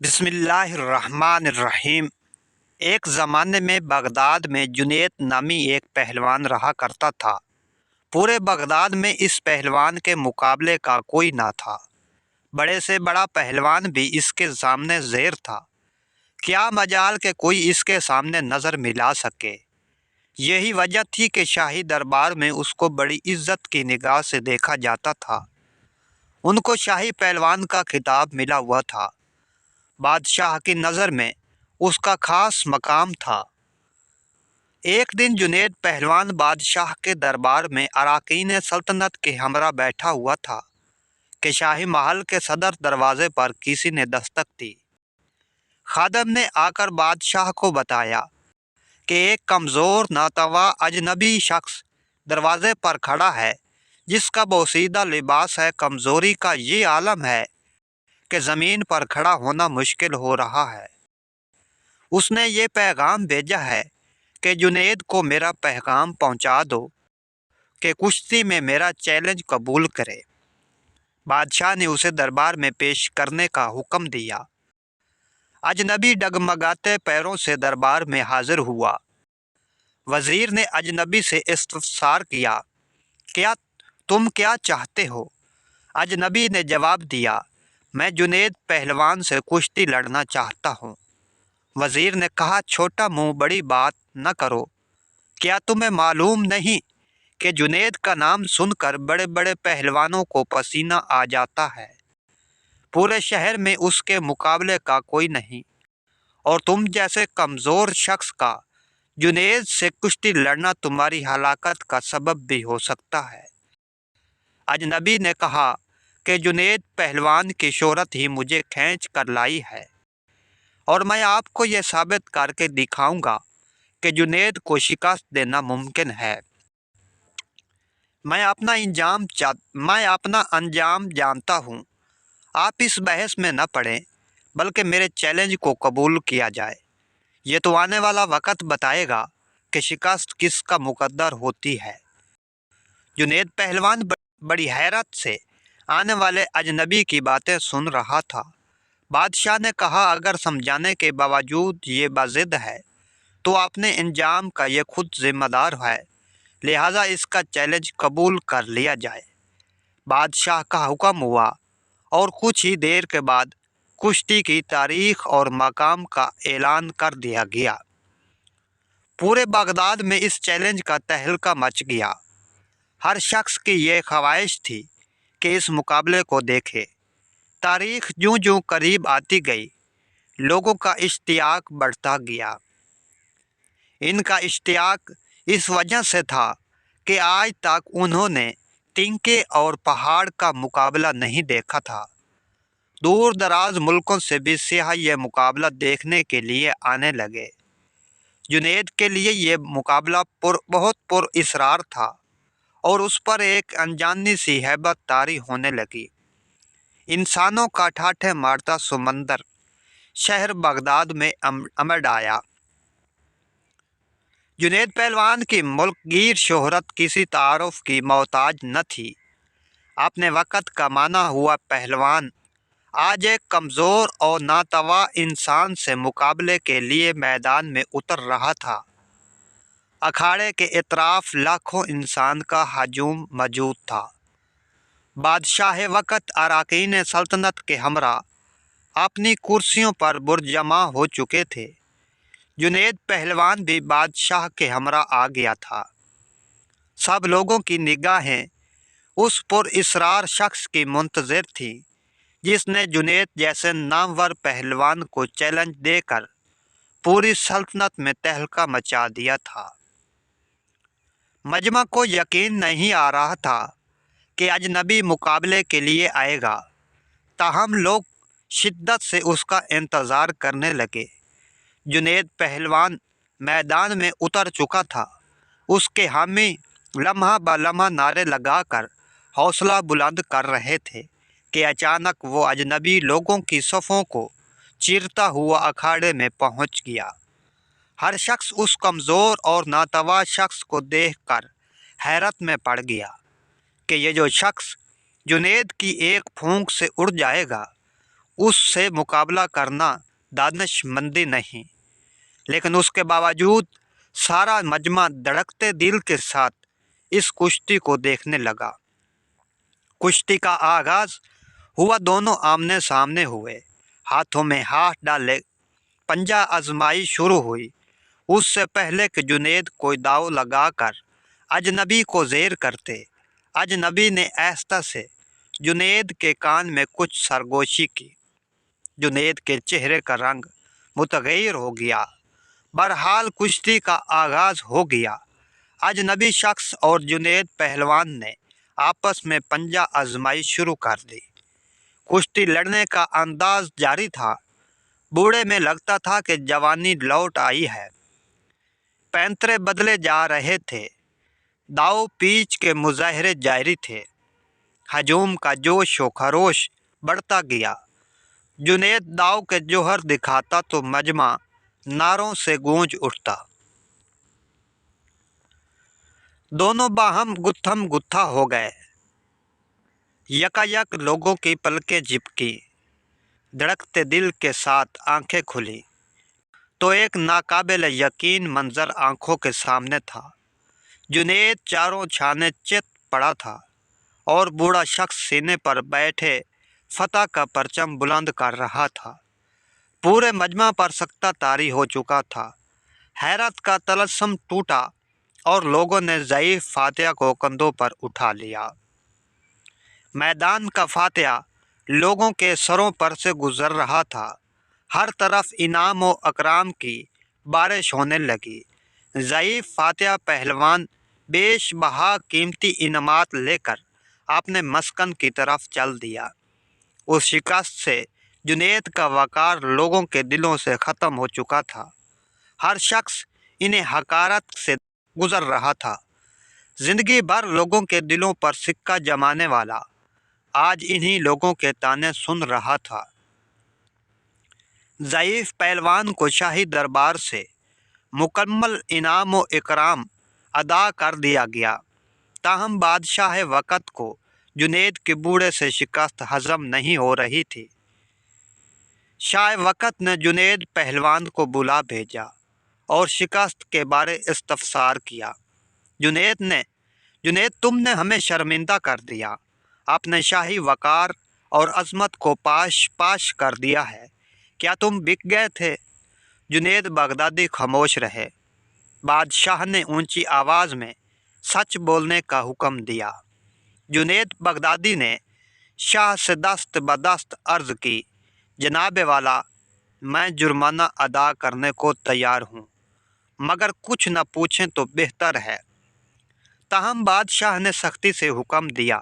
بسم اللہ الرحمن الرحیم۔ ایک زمانے میں بغداد میں جنید نامی ایک پہلوان رہا کرتا تھا۔ پورے بغداد میں اس پہلوان کے مقابلے کا کوئی نہ تھا۔ بڑے سے بڑا پہلوان بھی اس کے سامنے زیر تھا۔ کیا مجال کہ کوئی اس کے سامنے نظر ملا سکے۔ یہی وجہ تھی کہ شاہی دربار میں اس کو بڑی عزت کی نگاہ سے دیکھا جاتا تھا۔ ان کو شاہی پہلوان کا خطاب ملا ہوا تھا۔ بادشاہ کی نظر میں اس کا خاص مقام تھا۔ ایک دن جنید پہلوان بادشاہ کے دربار میں اراکین سلطنت کے ہمراہ بیٹھا ہوا تھا کہ شاہی محل کے صدر دروازے پر کسی نے دستک دی۔ خادم نے آ کر بادشاہ کو بتایا کہ ایک کمزور ناتواں اجنبی شخص دروازے پر کھڑا ہے، جس کا بوسیدہ لباس ہے کمزوری کا یہ عالم ہے کہ زمین پر کھڑا ہونا مشکل ہو رہا ہے۔ اس نے یہ پیغام بھیجا ہے کہ جنید کو میرا پیغام پہنچا دو کہ کشتی میں میرا چیلنج قبول کرے۔ بادشاہ نے اسے دربار میں پیش کرنے کا حکم دیا۔ اجنبی ڈگمگاتے پیروں سے دربار میں حاضر ہوا۔ وزیر نے اجنبی سے استفسار کیا، تم کیا چاہتے ہو؟ اجنبی نے جواب دیا، میں جنید پہلوان سے کشتی لڑنا چاہتا ہوں۔ وزیر نے کہا، چھوٹا منہ بڑی بات نہ کرو۔ کیا تمہیں معلوم نہیں کہ جنید کا نام سن کر بڑے بڑے پہلوانوں کو پسینہ آ جاتا ہے؟ پورے شہر میں اس کے مقابلے کا کوئی نہیں، اور تم جیسے کمزور شخص کا جنید سے کشتی لڑنا تمہاری ہلاکت کا سبب بھی ہو سکتا ہے۔ اجنبی نے کہا کہ جنید پہلوان کی شہرت ہی مجھے کھینچ کر لائی ہے، اور میں آپ کو یہ ثابت کر کے دکھاؤں گا کہ جنید کو شکست دینا ممکن ہے۔ میں اپنا انجام جانتا ہوں۔ آپ اس بحث میں نہ پڑیں، بلکہ میرے چیلنج کو قبول کیا جائے۔ یہ تو آنے والا وقت بتائے گا کہ شکست کس کا مقدر ہوتی ہے۔ جنید پہلوان بڑی حیرت سے آنے والے اجنبی کی باتیں سن رہا تھا۔ بادشاہ نے کہا، اگر سمجھانے کے باوجود یہ باضد ہے تو اپنے انجام کا یہ خود ذمہ دار ہے، لہٰذا اس کا چیلنج قبول کر لیا جائے۔ بادشاہ کا حکم ہوا، اور کچھ ہی دیر کے بعد کشتی کی تاریخ اور مقام کا اعلان کر دیا گیا۔ پورے بغداد میں اس چیلنج کا تہلکہ مچ گیا۔ ہر شخص کی یہ خواہش تھی کہ اس مقابلے کو دیکھے۔ تاریخ جوں جوں قریب آتی گئی، لوگوں کا اشتیاق بڑھتا گیا۔ ان کا اشتیاق اس وجہ سے تھا کہ آج تک انہوں نے تنکے اور پہاڑ کا مقابلہ نہیں دیکھا تھا۔ دور دراز ملکوں سے بھی سیاح یہ مقابلہ دیکھنے کے لیے آنے لگے۔ جنید کے لیے یہ مقابلہ بہت پر اصرار تھا، اور اس پر ایک انجانی سی ہیبت طاری ہونے لگی۔ انسانوں کا ٹھاٹھے مارتا سمندر شہر بغداد میں امڈ آیا۔ جنید پہلوان کی ملک گیر شہرت کسی تعارف کی محتاج نہ تھی۔ اپنے وقت کا مانا ہوا پہلوان آج ایک کمزور اور ناتواں انسان سے مقابلے کے لیے میدان میں اتر رہا تھا۔ اکھاڑے کے اطراف لاکھوں انسان کا ہجوم موجود تھا۔ بادشاہ وقت اراکین سلطنت کے ہمراہ اپنی کرسیوں پر برجمع ہو چکے تھے۔ جنید پہلوان بھی بادشاہ کے ہمراہ آ گیا تھا۔ سب لوگوں کی نگاہیں اس پر اصرار شخص کی منتظر تھی جس نے جنید جیسے نامور پہلوان کو چیلنج دے کر پوری سلطنت میں تہلکہ مچا دیا تھا۔ مجمع کو یقین نہیں آ رہا تھا کہ اجنبی مقابلے کے لیے آئے گا، تاہم لوگ شدت سے اس کا انتظار کرنے لگے۔ جنید پہلوان میدان میں اتر چکا تھا۔ اس کے حامی لمحہ بہ لمحہ نعرے لگا کر حوصلہ بلند کر رہے تھے کہ اچانک وہ اجنبی لوگوں کی صفوں کو چیرتا ہوا اکھاڑے میں پہنچ گیا۔ ہر شخص اس کمزور اور ناتواں شخص کو دیکھ کر حیرت میں پڑ گیا کہ یہ جو شخص جنید کی ایک پھونک سے اڑ جائے گا، اس سے مقابلہ کرنا دانشمندی نہیں، لیکن اس کے باوجود سارا مجمع دھڑکتے دل کے ساتھ اس کشتی کو دیکھنے لگا۔ کشتی کا آغاز ہوا، دونوں آمنے سامنے ہوئے، ہاتھوں میں ہاتھ ڈالے پنجہ آزمائی شروع ہوئی۔ اس سے پہلے کہ جنید کوئی داؤ لگا کر اجنبی کو زیر کرتے، اجنبی نے آہستہ سے جنید کے کان میں کچھ سرگوشی کی۔ جنید کے چہرے کا رنگ متغیر ہو گیا۔ بہرحال کشتی کا آغاز ہو گیا۔ اجنبی شخص اور جنید پہلوان نے آپس میں پنجہ آزمائی شروع کر دی۔ کشتی لڑنے کا انداز جاری تھا۔ بوڑھے میں لگتا تھا کہ جوانی لوٹ آئی ہے۔ پینترے بدلے جا رہے تھے، داؤ پیچ کے مظاہرے جاری تھے، ہجوم کا جوش و خروش بڑھتا گیا۔ جنید داؤ کے جوہر دکھاتا تو مجمع نعروں سے گونج اٹھتا۔ دونوں باہم گتھم گتھا ہو گئے۔ یکایک لوگوں کی پلکیں جھپکی، دھڑکتے دل کے ساتھ آنکھیں کھلی تو ایک ناقابل یقین منظر آنکھوں کے سامنے تھا۔ جنید چاروں چھانے چت پڑا تھا اور بوڑھا شخص سینے پر بیٹھے فتح کا پرچم بلند کر رہا تھا۔ پورے مجمع پر سکتہ طاری ہو چکا تھا۔ حیرت کا طلسم ٹوٹا اور لوگوں نے ضعیف فاتحہ کو کندھوں پر اٹھا لیا۔ میدان کا فاتحہ لوگوں کے سروں پر سے گزر رہا تھا۔ ہر طرف انعام و اکرام کی بارش ہونے لگی۔ ضعیف فاتحہ پہلوان بیش بہا قیمتی انعامات لے کر اپنے مسکن کی طرف چل دیا۔ اس شکست سے جنید کا وقار لوگوں کے دلوں سے ختم ہو چکا تھا۔ ہر شخص انہیں حقارت سے گزر رہا تھا۔ زندگی بھر لوگوں کے دلوں پر سکہ جمانے والا آج انہی لوگوں کے تانے سن رہا تھا۔ ضعیف پہلوان کو شاہی دربار سے مکمل انعام و اکرام ادا کر دیا گیا، تاہم بادشاہ وقت کو جنید کے بوڑھے سے شکست ہضم نہیں ہو رہی تھی۔ شاہ وقت نے جنید پہلوان کو بلا بھیجا اور شکست کے بارے استفسار کیا۔ جنید تم نے ہمیں شرمندہ کر دیا، اپنے شاہی وقار اور عظمت کو پاش کر دیا ہے، کیا تم بک گئے تھے؟ جنید بغدادی خاموش رہے۔ بادشاہ نے اونچی آواز میں سچ بولنے کا حکم دیا۔ جنید بغدادی نے شاہ سے دست بدست عرض کی، جناب والا، میں جرمانہ ادا کرنے کو تیار ہوں، مگر کچھ نہ پوچھیں تو بہتر ہے۔ تاہم بادشاہ نے سختی سے حکم دیا،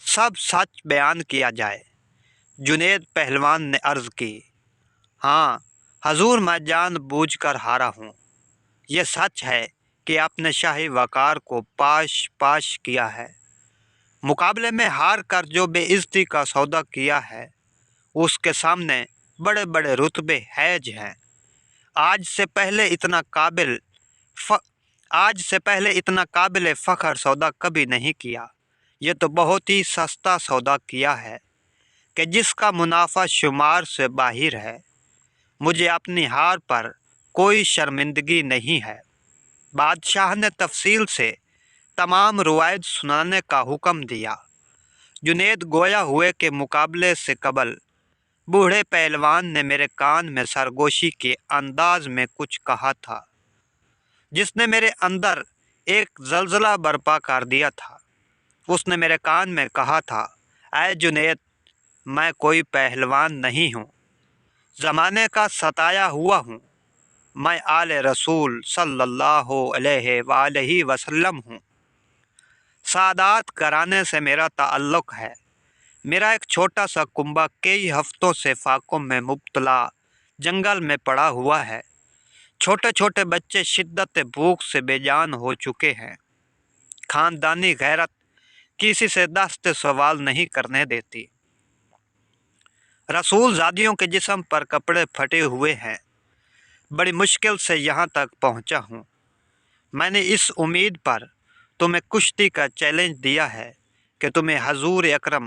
سب سچ بیان کیا جائے۔ جنید پہلوان نے عرض کی، ہاں حضور، میں جان بوجھ کر ہارا ہوں۔ یہ سچ ہے کہ اپنے شاہی وقار کو پاش کیا ہے۔ مقابلے میں ہار کر جو بے عزتی کا سودا کیا ہے، اس کے سامنے بڑے بڑے رتبے حیج ہیں۔ آج سے پہلے اتنا قابل فخر سودا کبھی نہیں کیا۔ یہ تو بہت ہی سستا سودا کیا ہے کہ جس کا منافع شمار سے باہر ہے۔ مجھے اپنی ہار پر کوئی شرمندگی نہیں ہے۔ بادشاہ نے تفصیل سے تمام روایت سنانے کا حکم دیا۔ جنید گویا ہوئے کہ مقابلے سے قبل بوڑھے پہلوان نے میرے کان میں سرگوشی کے انداز میں کچھ کہا تھا، جس نے میرے اندر ایک زلزلہ برپا کر دیا تھا۔ اس نے میرے کان میں کہا تھا، اے جنید، میں کوئی پہلوان نہیں ہوں، زمانے کا ستایا ہوا ہوں، میں آل رسول صلی اللہ علیہ وآلہ وسلم ہوں۔ سادات گھرانے سے میرا تعلق ہے۔ میرا ایک چھوٹا سا کنبہ کئی ہفتوں سے فاقوں میں مبتلا جنگل میں پڑا ہوا ہے۔ چھوٹے چھوٹے بچے شدت بھوک سے بے جان ہو چکے ہیں۔ خاندانی غیرت کسی سے دست سوال نہیں کرنے دیتی۔ رسول زادیوں کے جسم پر کپڑے پھٹے ہوئے ہیں۔ بڑی مشکل سے یہاں تک پہنچا ہوں۔ میں نے اس امید پر تمہیں کشتی کا چیلنج دیا ہے کہ تمہیں حضور اکرم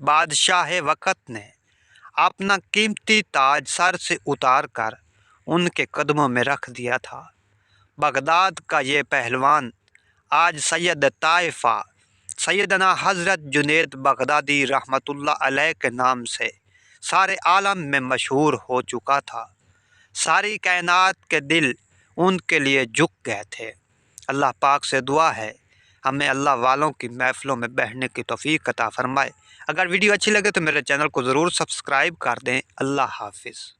بادشاہ وقت نے اپنا قیمتی تاج سر سے اتار کر ان کے قدموں میں رکھ دیا تھا۔ بغداد کا یہ پہلوان آج سید طائفہ سیدنا حضرت جنید بغدادی رحمۃ اللہ علیہ کے نام سے سارے عالم میں مشہور ہو چکا تھا۔ ساری کائنات کے دل ان کے لیے جھک گئے تھے۔ اللہ پاک سے دعا ہے ہمیں اللہ والوں کی محفلوں میں بیٹھنے کی توفیق عطا فرمائے۔ اگر ویڈیو اچھی لگے تو میرے چینل کو ضرور سبسکرائب کر دیں۔ اللہ حافظ۔